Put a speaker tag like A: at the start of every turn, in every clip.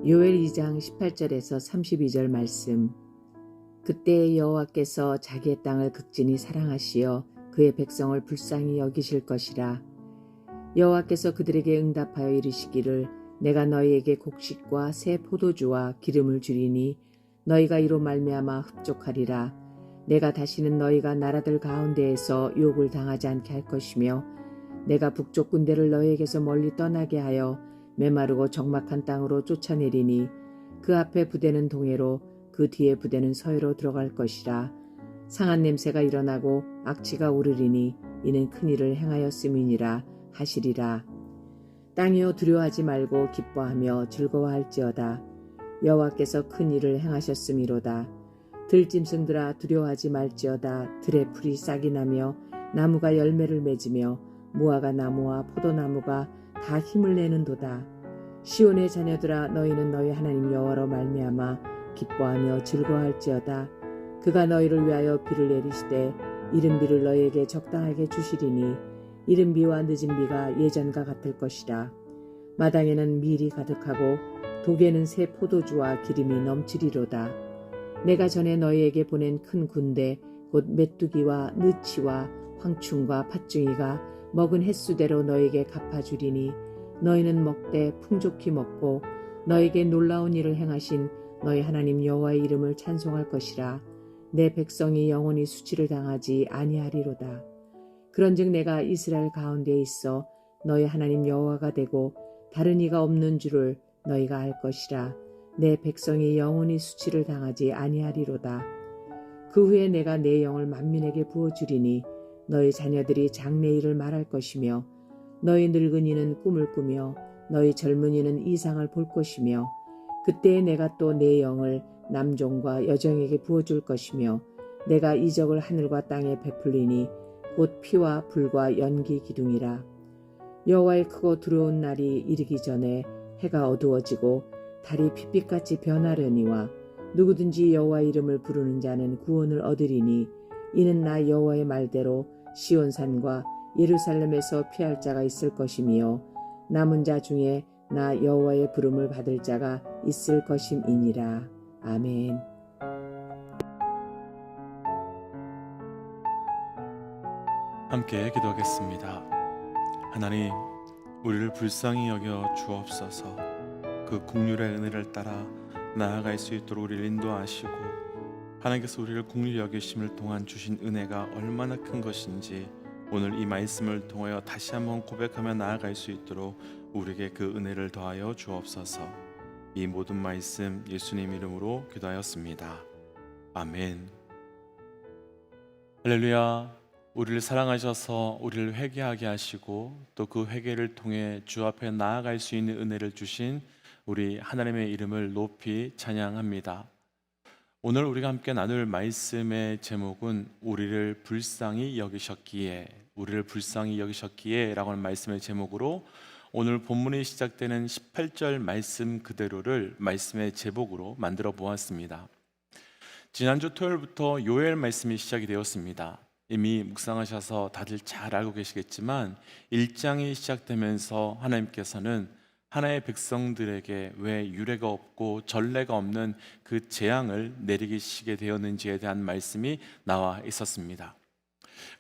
A: 요엘 2장 18절에서 32절 말씀. 그때 여호와께서 자기의 땅을 극진히 사랑하시어 그의 백성을 불쌍히 여기실 것이라. 여호와께서 그들에게 응답하여 이르시기를 내가 너희에게 곡식과 새 포도주와 기름을 주리니 너희가 이로 말미암아 흡족하리라. 내가 다시는 너희가 나라들 가운데에서 욕을 당하지 않게 할 것이며 내가 북쪽 군대를 너희에게서 멀리 떠나게 하여 메마르고 적막한 땅으로 쫓아내리니 그 앞에 부대는 동해로 그 뒤에 부대는 서해로 들어갈 것이라. 상한 냄새가 일어나고 악취가 오르리니 이는 큰 일을 행하였음이니라 하시리라. 땅이여 두려워하지 말고 기뻐하며 즐거워할지어다. 여호와께서 큰 일을 행하셨음이로다. 들짐승들아 두려워하지 말지어다. 들의 풀이 싹이 나며 나무가 열매를 맺으며 무화과 나무와 포도나무가 다 힘을 내는도다. 시온의 자녀들아 너희는 너희 하나님 여호와로 말미암아 기뻐하며 즐거워할지어다. 그가 너희를 위하여 비를 내리시되 이른 비를 너희에게 적당하게 주시리니 이른 비와 늦은 비가 예전과 같을 것이라. 마당에는 밀이 가득하고 독에는 새 포도주와 기름이 넘치리로다. 내가 전에 너희에게 보낸 큰 군대 곧 메뚜기와 느치와 황충과 팥중이가 먹은 횟수대로 너희에게 갚아주리니 너희는 먹되 풍족히 먹고 너희에게 놀라운 일을 행하신 너희 하나님 여호와의 이름을 찬송할 것이라. 내 백성이 영원히 수치를 당하지 아니하리로다. 그런즉 내가 이스라엘 가운데에 있어 너희 하나님 여호와가 되고 다른 이가 없는 줄을 너희가 알 것이라. 내 백성이 영원히 수치를 당하지 아니하리로다. 그 후에 내가 내 영을 만민에게 부어주리니 너희 자녀들이 장래일을 말할 것이며 너희 늙은이는 꿈을 꾸며 너희 젊은이는 이상을 볼 것이며 그때에 내가 또 내 영을 남종과 여종에게 부어줄 것이며 내가 이적을 하늘과 땅에 베풀리니 곧 피와 불과 연기 기둥이라. 여호와의 크고 두려운 날이 이르기 전에 해가 어두워지고 달이 핏빛같이 변하려니와 누구든지 여호와의 이름을 부르는 자는 구원을 얻으리니 이는 나 여호와의 말대로 시온산과 예루살렘에서 피할 자가 있을 것이며 남은 자 중에 나 여호와의 부름을 받을 자가 있을 것임이니라. 아멘.
B: 함께 기도하겠습니다. 하나님, 우리를 불쌍히 여겨 주옵소서. 그 긍휼의 은혜를 따라 나아갈 수 있도록 우리를 인도하시고 하나님께서 우리를 긍휼히 여기심을 통한 주신 은혜가 얼마나 큰 것인지 오늘 이 말씀을 통하여 다시 한번 고백하며 나아갈 수 있도록 우리에게 그 은혜를 더하여 주옵소서. 이 모든 말씀 예수님 이름으로 기도하였습니다. 아멘. 할렐루야. 우리를 사랑하셔서 우리를 회개하게 하시고 또 그 회개를 통해 주 앞에 나아갈 수 있는 은혜를 주신 우리 하나님의 이름을 높이 찬양합니다. 오늘 우리가 함께 나눌 말씀의 제목은 우리를 불쌍히 여기셨기에 라고 하는 말씀의 제목으로 오늘 본문이 시작되는 18절 말씀 그대로를 말씀의 제목으로 만들어 보았습니다. 지난주 토요일부터 요엘 말씀이 시작이 되었습니다. 이미 묵상하셔서 다들 잘 알고 계시겠지만 1장이 시작되면서 하나님께서는 하나의 백성들에게 왜 유례가 없고 전례가 없는 그 재앙을 내리시게 되었는지에 대한 말씀이 나와 있었습니다.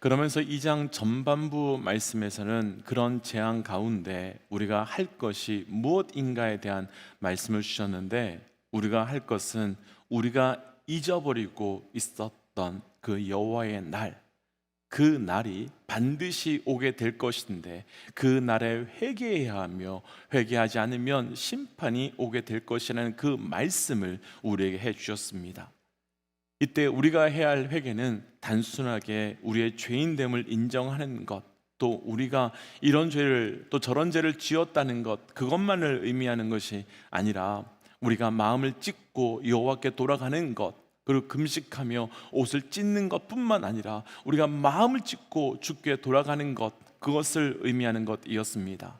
B: 그러면서 2장 전반부 말씀에서는 그런 재앙 가운데 우리가 할 것이 무엇인가에 대한 말씀을 주셨는데 우리가 할 것은 우리가 잊어버리고 있었던 그 여호와의 날, 그 날이 반드시 오게 될 것인데 그 날에 회개해야 하며 회개하지 않으면 심판이 오게 될 것이라는 그 말씀을 우리에게 해주셨습니다. 이때 우리가 해야 할 회개는 단순하게 우리의 죄인됨을 인정하는 것, 또 우리가 이런 죄를 또 저런 죄를 지었다는 것, 그것만을 의미하는 것이 아니라 우리가 마음을 찢고 여호와께 돌아가는 것, 그리고 금식하며 옷을 찢는 것뿐만 아니라 우리가 마음을 찢고 주께 돌아가는 것, 그것을 의미하는 것이었습니다.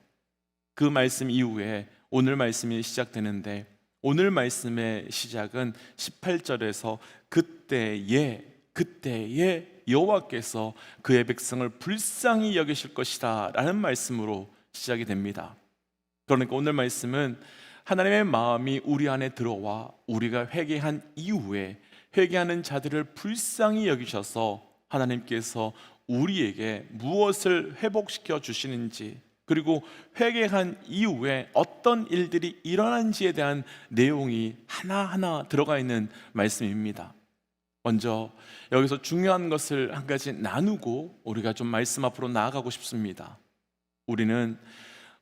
B: 그 말씀 이후에 오늘 말씀이 시작되는데 오늘 말씀의 시작은 18절에서 그때에 여호와께서 그의 백성을 불쌍히 여기실 것이다 라는 말씀으로 시작이 됩니다. 그러니까 오늘 말씀은 하나님의 마음이 우리 안에 들어와 우리가 회개한 이후에 회개하는 자들을 불쌍히 여기셔서 하나님께서 우리에게 무엇을 회복시켜 주시는지, 그리고 회개한 이후에 어떤 일들이 일어난지에 대한 내용이 하나하나 들어가 있는 말씀입니다. 먼저 여기서 중요한 것을 한 가지 나누고 우리가 좀 말씀 앞으로 나아가고 싶습니다.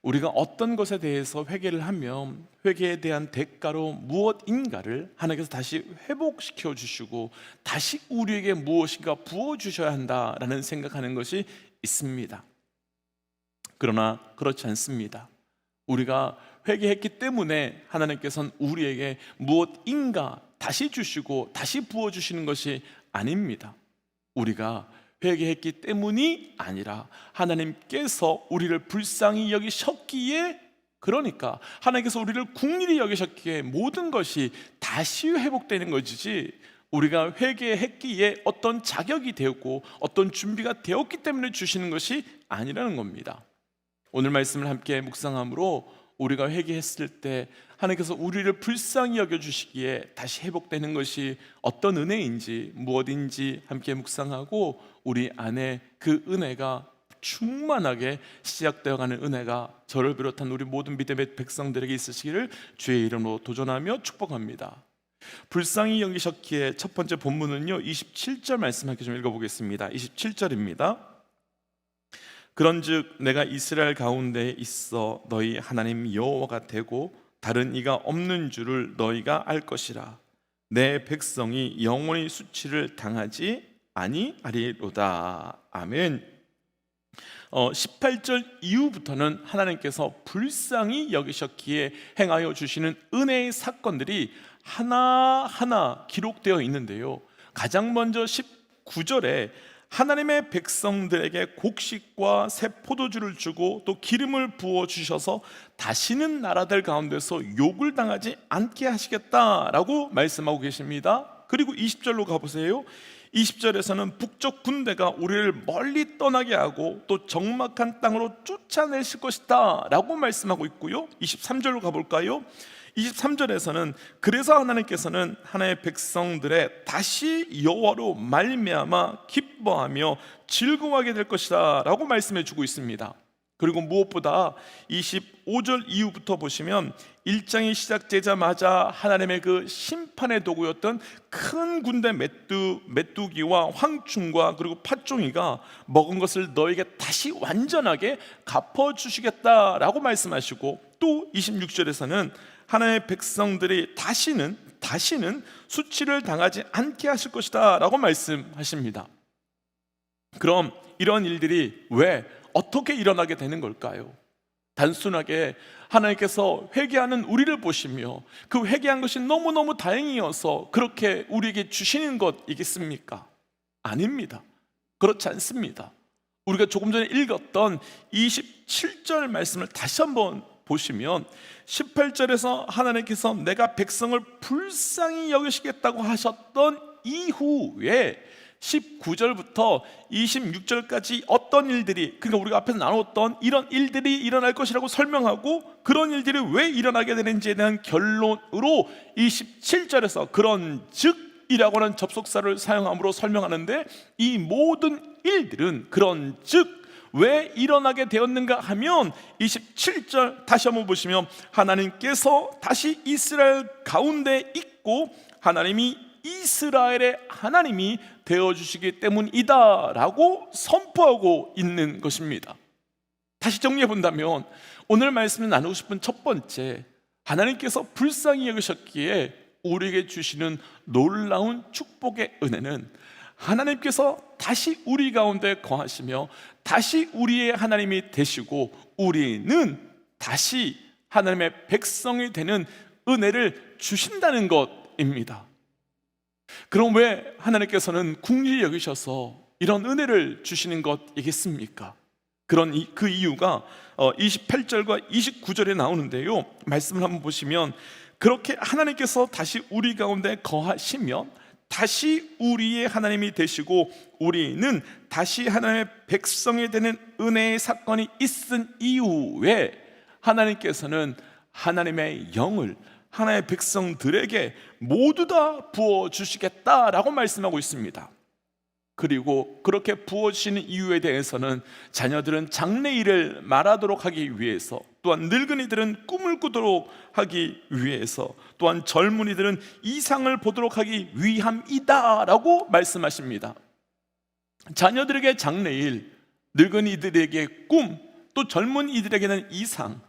B: 우리가 어떤 것에 대해서 회개를 하면 회개에 대한 대가로 무엇인가를 하나님께서 다시 회복시켜 주시고 다시 우리에게 무엇인가 부어주셔야 한다라는 생각하는 것이 있습니다. 그러나 그렇지 않습니다. 우리가 회개했기 때문에 하나님께서는 우리에게 무엇인가 다시 주시고 다시 부어주시는 것이 아닙니다. 우리가 회개했기 때문이 아니라 하나님께서 우리를 불쌍히 여기셨기에, 그러니까 하나님께서 우리를 긍휼히 여기셨기에 모든 것이 다시 회복되는 것이지, 우리가 회개했기에 어떤 자격이 되었고 어떤 준비가 되었기 때문에 주시는 것이 아니라는 겁니다. 오늘 말씀을 함께 묵상함으로 우리가 회개했을 때 하나님께서 우리를 불쌍히 여겨주시기에 다시 회복되는 것이 어떤 은혜인지 무엇인지 함께 묵상하고 우리 안에 그 은혜가 충만하게 시작되어가는 은혜가 저를 비롯한 우리 모든 믿음의 백성들에게 있으시기를 주의 이름으로 도전하며 축복합니다. 불쌍히 여기셨기에 첫 번째 본문은요 27절 말씀 함께 좀 읽어보겠습니다. 27절입니다. 그런즉 내가 이스라엘 가운데 있어 너희 하나님 여호와가 되고 다른 이가 없는 줄을 너희가 알 것이라. 내 백성이 영원히 수치를 당하지 아니하리로다. 아멘. 18절 이후부터는 하나님께서 불쌍히 여기셨기에 행하여 주시는 은혜의 사건들이 하나하나 기록되어 있는데요, 가장 먼저 19절에 하나님의 백성들에게 곡식과 새 포도주를 주고 또 기름을 부어 주셔서 다시는 나라들 가운데서 욕을 당하지 않게 하시겠다라고 말씀하고 계십니다. 그리고 20절로 가보세요. 20절에서는 북쪽 군대가 우리를 멀리 떠나게 하고 또 적막한 땅으로 쫓아내실 것이다 라고 말씀하고 있고요, 23절로 가볼까요? 23절에서는 그래서 하나님께서는 하나님의 백성들의 다시 여호와로 말미암아 기뻐하며 즐거워하게 될 것이다 라고 말씀해 주고 있습니다. 그리고 무엇보다 25절 이후부터 보시면 1장이 시작되자마자 하나님의 그 심판의 도구였던 큰 군대 메뚜기와 황충과 그리고 팥종이가 먹은 것을 너에게 다시 완전하게 갚아주시겠다라고 말씀하시고, 또 26절에서는 하나님의 백성들이 다시는 수치를 당하지 않게 하실 것이다 라고 말씀하십니다. 그럼 이런 일들이 왜 어떻게 일어나게 되는 걸까요? 단순하게 하나님께서 회개하는 우리를 보시며 그 회개한 것이 너무너무 다행이어서 그렇게 우리에게 주시는 것이겠습니까? 아닙니다. 그렇지 않습니다. 우리가 조금 전에 읽었던 27절 말씀을 다시 한번 보시면 18절에서 하나님께서 내가 백성을 불쌍히 여기시겠다고 하셨던 이후에 19절부터 26절까지 어떤 일들이, 그러니까 우리가 앞에서 나눴던 이런 일들이 일어날 것이라고 설명하고 그런 일들이 왜 일어나게 되는지에 대한 결론으로 27절에서 그런 즉이라고 하는 접속사를 사용함으로 설명하는데, 이 모든 일들은 그런 즉 왜 일어나게 되었는가 하면 27절 다시 한번 보시면 하나님께서 다시 이스라엘 가운데 있고 하나님이 이스라엘의 하나님이 되어주시기 때문이다 라고 선포하고 있는 것입니다. 다시 정리해 본다면 오늘 말씀을 나누고 싶은 첫 번째, 하나님께서 불쌍히 여기셨기에 우리에게 주시는 놀라운 축복의 은혜는 하나님께서 다시 우리 가운데 거하시며 다시 우리의 하나님이 되시고 우리는 다시 하나님의 백성이 되는 은혜를 주신다는 것입니다. 그럼 왜 하나님께서는 긍휼히 여기셔서 이런 은혜를 주시는 것이겠습니까? 그 이유가 28절과 29절에 나오는데요, 말씀을 한번 보시면 그렇게 하나님께서 다시 우리 가운데 거하시면 다시 우리의 하나님이 되시고 우리는 다시 하나님의 백성이 되는 은혜의 사건이 있은 이후에 하나님께서는 하나님의 영을 하나님의 백성들에게 모두 다 부어주시겠다라고 말씀하고 있습니다. 그리고 그렇게 부어주시는 이유에 대해서는 자녀들은 장래일을 말하도록 하기 위해서, 또한 늙은이들은 꿈을 꾸도록 하기 위해서, 또한 젊은이들은 이상을 보도록 하기 위함이다 라고 말씀하십니다. 자녀들에게 장래일, 늙은이들에게 꿈, 또 젊은이들에게는 이상,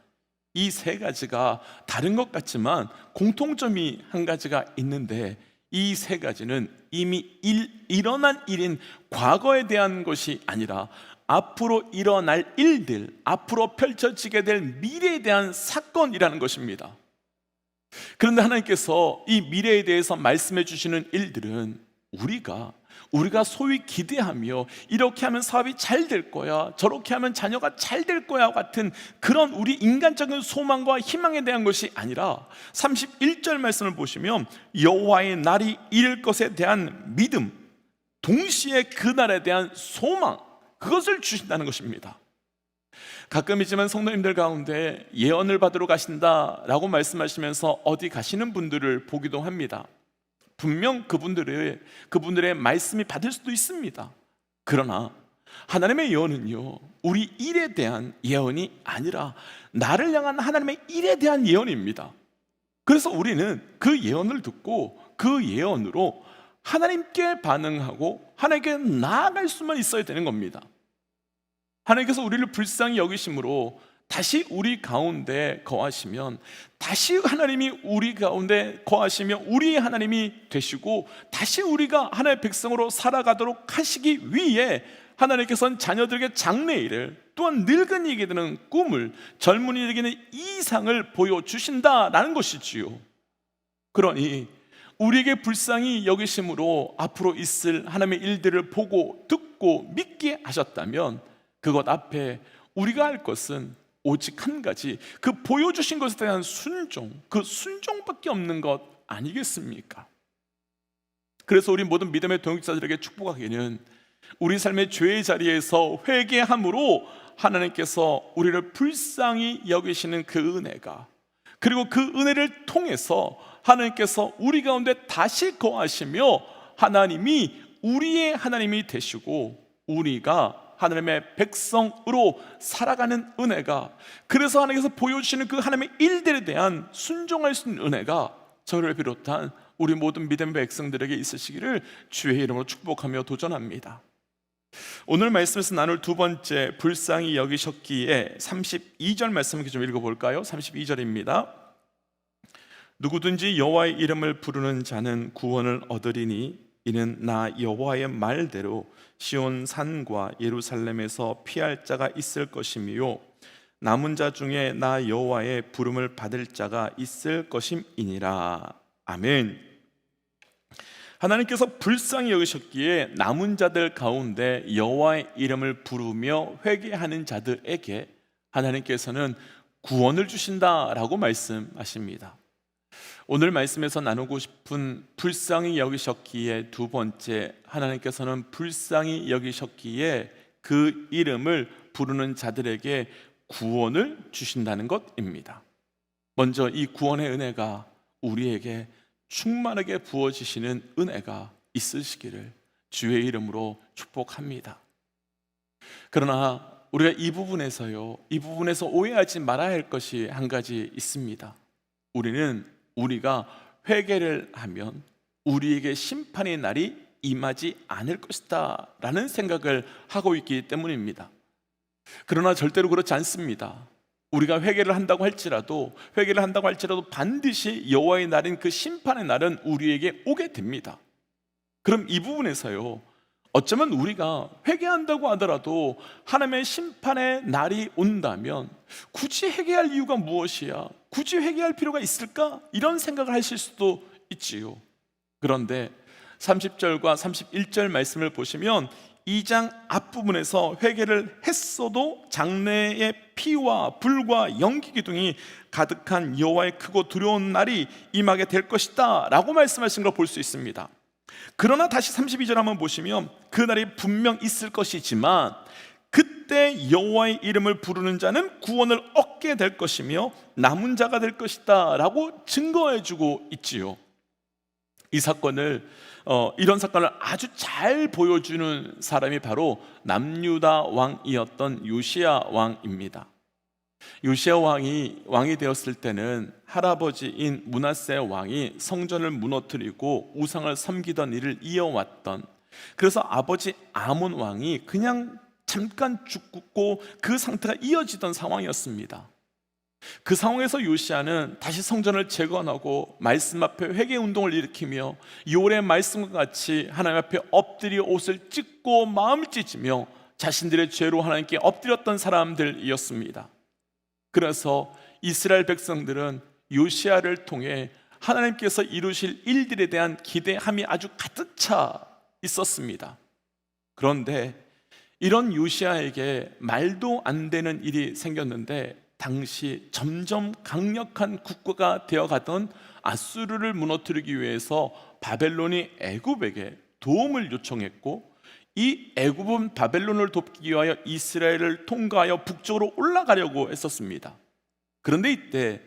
B: 이 세 가지가 다른 것 같지만 공통점이 한 가지가 있는데, 이 세 가지는 이미 일어난 일인 과거에 대한 것이 아니라 앞으로 일어날 일들, 앞으로 펼쳐지게 될 미래에 대한 사건이라는 것입니다. 그런데 하나님께서 이 미래에 대해서 말씀해 주시는 일들은 우리가 소위 기대하며 이렇게 하면 사업이 잘 될 거야, 저렇게 하면 자녀가 잘 될 거야 같은 그런 우리 인간적인 소망과 희망에 대한 것이 아니라 31절 말씀을 보시면 여호와의 날이 이를 것에 대한 믿음, 동시에 그 날에 대한 소망, 그것을 주신다는 것입니다. 가끔이지만 성도님들 가운데 예언을 받으러 가신다라고 말씀하시면서 어디 가시는 분들을 보기도 합니다. 분명 그분들의 말씀이 받을 수도 있습니다. 그러나 하나님의 예언은요, 우리 일에 대한 예언이 아니라 나를 향한 하나님의 일에 대한 예언입니다. 그래서 우리는 그 예언을 듣고 그 예언으로 하나님께 반응하고 하나님께 나아갈 수만 있어야 되는 겁니다. 하나님께서 우리를 불쌍히 여기심으로 다시 우리 가운데 거하시면, 다시 하나님이 우리 가운데 거하시며 우리의 하나님이 되시고 다시 우리가 하나님의 백성으로 살아가도록 하시기 위해 하나님께서는 자녀들에게 장래일을, 또한 늙은이에게 드는 꿈을, 젊은이에게는 이상을 보여주신다라는 것이지요. 그러니 우리에게 불쌍히 여기심으로 앞으로 있을 하나님의 일들을 보고 듣고 믿게 하셨다면 그것 앞에 우리가 할 것은 오직 한 가지, 그 보여주신 것에 대한 순종, 그 순종밖에 없는 것 아니겠습니까? 그래서 우리 모든 믿음의 동역자들에게 축복하기는 우리 삶의 죄의 자리에서 회개함으로 하나님께서 우리를 불쌍히 여기시는 그 은혜가, 그리고 그 은혜를 통해서 하나님께서 우리 가운데 다시 거하시며 하나님이 우리의 하나님이 되시고 우리가 하나님의 백성으로 살아가는 은혜가, 그래서 하나님께서 보여주시는 그 하나님의 일들에 대한 순종할 수 있는 은혜가 저를 비롯한 우리 모든 믿음의 백성들에게 있으시기를 주의 이름으로 축복하며 도전합니다. 오늘 말씀에서 나눌 두 번째 불쌍히 여기셨기에 32절 말씀을 좀 읽어볼까요? 32절입니다. 누구든지 여호와의 이름을 부르는 자는 구원을 얻으리니 이는 나 여호와의 말대로 시온 산과 예루살렘에서 피할 자가 있을 것이며 남은 자 중에 나 여호와의 부름을 받을 자가 있을 것임이니라. 아멘. 하나님께서 불쌍히 여기셨기에 남은 자들 가운데 여호와의 이름을 부르며 회개하는 자들에게 하나님께서는 구원을 주신다라고 말씀하십니다. 오늘 말씀에서 나누고 싶은 불쌍히 여기셨기에 두 번째, 하나님께서는 불쌍히 여기셨기에 그 이름을 부르는 자들에게 구원을 주신다는 것입니다. 먼저 이 구원의 은혜가 우리에게 충만하게 부어지시는 은혜가 있으시기를 주의 이름으로 축복합니다. 그러나 우리가 이 부분에서 오해하지 말아야 할 것이 한 가지 있습니다. 우리가 회개를 하면 우리에게 심판의 날이 임하지 않을 것이다 라는 생각을 하고 있기 때문입니다. 그러나 절대로 그렇지 않습니다. 우리가 회개를 한다고 할지라도 반드시 여호와의 날인 그 심판의 날은 우리에게 오게 됩니다. 그럼 이 부분에서요, 어쩌면 우리가 회개한다고 하더라도 하나님의 심판의 날이 온다면 굳이 회개할 이유가 무엇이야? 굳이 회개할 필요가 있을까? 이런 생각을 하실 수도 있지요. 그런데 30절과 31절 말씀을 보시면 2장 앞부분에서 회개를 했어도 장래의 피와 불과 연기 기둥이 가득한 여호와의 크고 두려운 날이 임하게 될 것이다 라고 말씀하신 걸 볼 수 있습니다. 그러나 다시 32절 한번 보시면 그 날이 분명 있을 것이지만 그때 여호와의 이름을 부르는 자는 구원을 얻게 될 것이며 남은 자가 될 것이다 라고 증거해주고 있지요. 이 사건을 이런 사건을 아주 잘 보여주는 사람이 바로 남유다 왕이었던 요시야 왕입니다. 요시야 왕이 되었을 때는 할아버지인 므낫세 왕이 성전을 무너뜨리고 우상을 섬기던 일을 이어왔던, 그래서 아버지 아몬 왕이 그냥 잠깐 죽고 그 상태가 이어지던 상황이었습니다. 그 상황에서 요시야는 다시 성전을 재건하고 말씀 앞에 회개 운동을 일으키며 요울의 말씀과 같이 하나님 앞에 엎드려 옷을 찢고 마음을 찢으며 자신들의 죄로 하나님께 엎드렸던 사람들이었습니다. 그래서 이스라엘 백성들은 요시야를 통해 하나님께서 이루실 일들에 대한 기대함이 아주 가득 차 있었습니다. 그런데 이런 요시야에게 말도 안 되는 일이 생겼는데, 당시 점점 강력한 국가가 되어가던 아수르를 무너뜨리기 위해서 바벨론이 애굽에게 도움을 요청했고, 이 애굽은 바벨론을 돕기 위하여 이스라엘을 통과하여 북쪽으로 올라가려고 했었습니다. 그런데 이때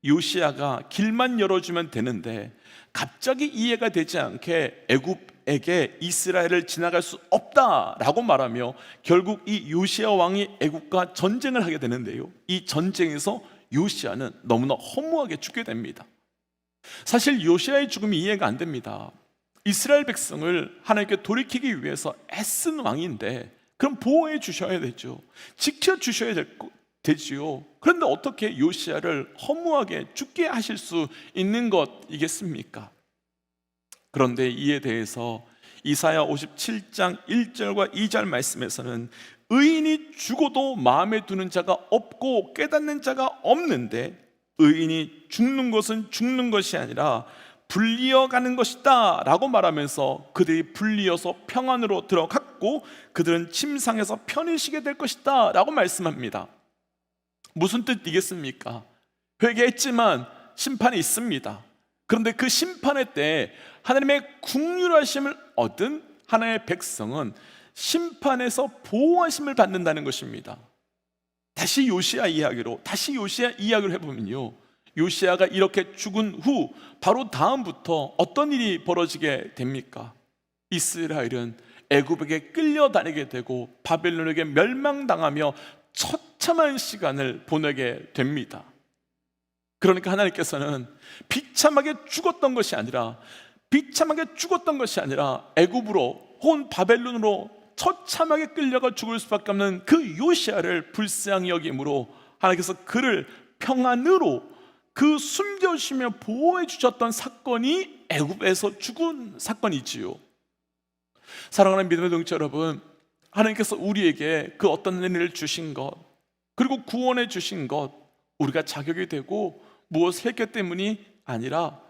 B: 요시야가 길만 열어주면 되는데 갑자기 이해가 되지 않게 애굽에게 이스라엘을 지나갈 수 없다라고 말하며 결국 이 요시야 왕이 애굽과 전쟁을 하게 되는데요, 이 전쟁에서 요시야는 너무나 허무하게 죽게 됩니다. 사실 요시야의 죽음이 이해가 안 됩니다. 이스라엘 백성을 하나님께 돌이키기 위해서 애쓴 왕인데 그럼 보호해 주셔야 되죠. 지켜 주셔야 되지요. 그런데 어떻게 요시야를 허무하게 죽게 하실 수 있는 것이겠습니까? 그런데 이에 대해서 이사야 57장 1절과 2절 말씀에서는 의인이 죽어도 마음에 두는 자가 없고 깨닫는 자가 없는데, 의인이 죽는 것은 죽는 것이 아니라 불리어가는 것이다 라고 말하면서 그들이 불리어서 평안으로 들어갔고 그들은 침상에서 편히 쉬게 될 것이다 라고 말씀합니다. 무슨 뜻이겠습니까? 회개했지만 심판이 있습니다. 그런데 그 심판의 때 하나님의 긍휼하심을 얻은 하나님의 백성은 심판에서 보호하심을 받는다는 것입니다. 다시 요시야 이야기로 해보면요, 요시야가 이렇게 죽은 후 바로 다음부터 어떤 일이 벌어지게 됩니까? 이스라엘은 애굽에게 끌려다니게 되고 바벨론에게 멸망당하며 처참한 시간을 보내게 됩니다. 그러니까 하나님께서는 비참하게 죽었던 것이 아니라 애굽으로 혹은 바벨론으로 처참하게 끌려가 죽을 수밖에 없는 그 요시야를 불쌍히 여김으로 하나님께서 그를 평안으로 그 숨겨주시며 보호해 주셨던 사건이 애굽에서 죽은 사건이지요. 사랑하는 믿음의 동지 여러분, 하나님께서 우리에게 그 어떤 은혜를 주신 것, 그리고 구원해 주신 것, 우리가 자격이 되고 무엇을 했기 때문이 아니라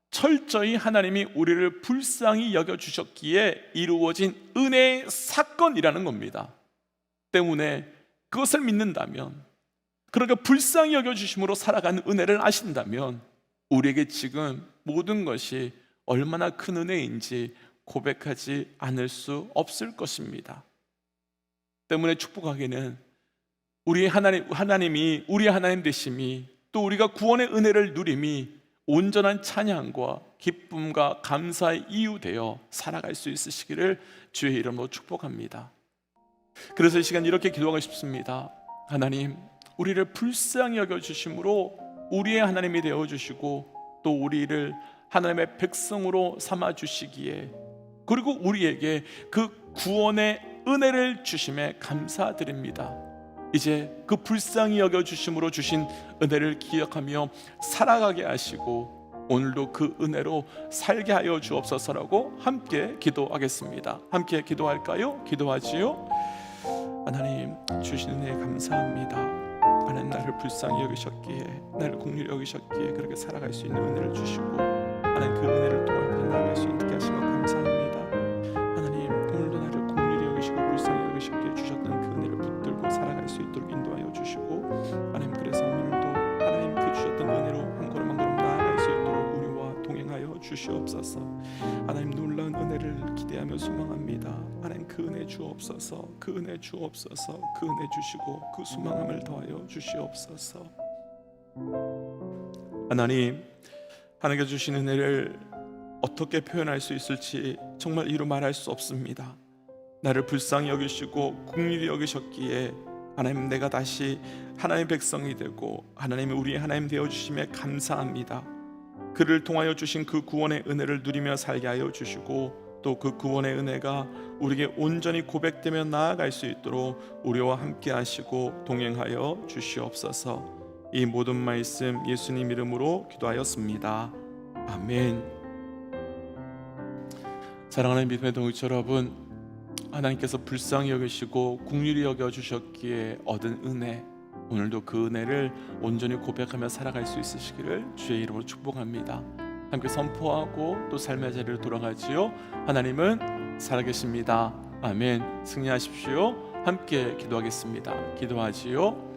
B: 철저히 하나님이 우리를 불쌍히 여겨주셨기에 이루어진 은혜의 사건이라는 겁니다. 때문에 그것을 믿는다면, 그러니까 불쌍히 여겨주심으로 살아가는 은혜를 아신다면 우리에게 지금 모든 것이 얼마나 큰 은혜인지 고백하지 않을 수 없을 것입니다. 때문에 축복하기는 우리 하나님이 우리의 하나님 되심이, 또 우리가 구원의 은혜를 누림이 온전한 찬양과 기쁨과 감사의 이유 되어 살아갈 수 있으시기를 주의 이름으로 축복합니다. 그래서 이 시간 이렇게 기도하고 싶습니다. 하나님, 우리를 불쌍히 여겨주심으로 우리의 하나님이 되어주시고 또 우리를 하나님의 백성으로 삼아주시기에, 그리고 우리에게 그 구원의 은혜를 주심에 감사드립니다. 이제 그 불쌍히 여겨주심으로 주신 은혜를 기억하며 살아가게 하시고 오늘도 그 은혜로 살게 하여 주옵소서라고 함께 기도하겠습니다. 함께 기도할까요? 기도하지요. 하나님, 주신 은혜에 감사합니다. 하나님, 나를 불쌍히 여기셨기에, 나를 긍휼히 여기셨기에 그렇게 살아갈 수 있는 은혜를 주시고, 하나님 그 은혜를 통해 나아갈 수 있게 하신 것 감사합니다. 하나님, 오늘도 나를 긍휼히 여기시고 불쌍히 여기셨기에 주셨던 그 은혜를 붙들고 살아갈 수 있도록 인도하여 주시고, 하나님, 그래서 오늘도 하나님 그 주셨던 은혜로 한 걸음 한 걸음 나아갈 수 있도록 우리와 동행하여 동행하여 주시옵소서. 하나님 놀라운 은혜를 기대하며 소망합니다. 하나님 그 은혜 주옵소서. 그 은혜 주옵소서. 그 은혜 주시고 그 소망함을 더하여 주시옵소서. 하나님께 주신 은혜를 어떻게 표현할 수 있을지 정말 이루 말할 수 없습니다. 나를 불쌍히 여기시고 긍휼히 여기셨기에 하나님, 내가 다시 하나님의 백성이 되고 하나님이 우리의 하나님 되어주심에 감사합니다. 그를 통하여 주신 그 구원의 은혜를 누리며 살게 하여 주시고 또 그 구원의 은혜가 우리에게 온전히 고백되며 나아갈 수 있도록 우리와 함께 하시고 동행하여 주시옵소서. 이 모든 말씀 예수님 이름으로 기도하였습니다. 아멘. 사랑하는 믿음의 동역자 여러분, 하나님께서 불쌍히 여기시고 긍휼히 여겨주셨기에 얻은 은혜, 오늘도 그 은혜를 온전히 고백하며 살아갈 수 있으시기를 주의 이름으로 축복합니다. 함께 선포하고 또 삶의 자리로 돌아가지요. 하나님은 살아계십니다. 아멘. 승리하십시오. 함께 기도하겠습니다. 기도하지요.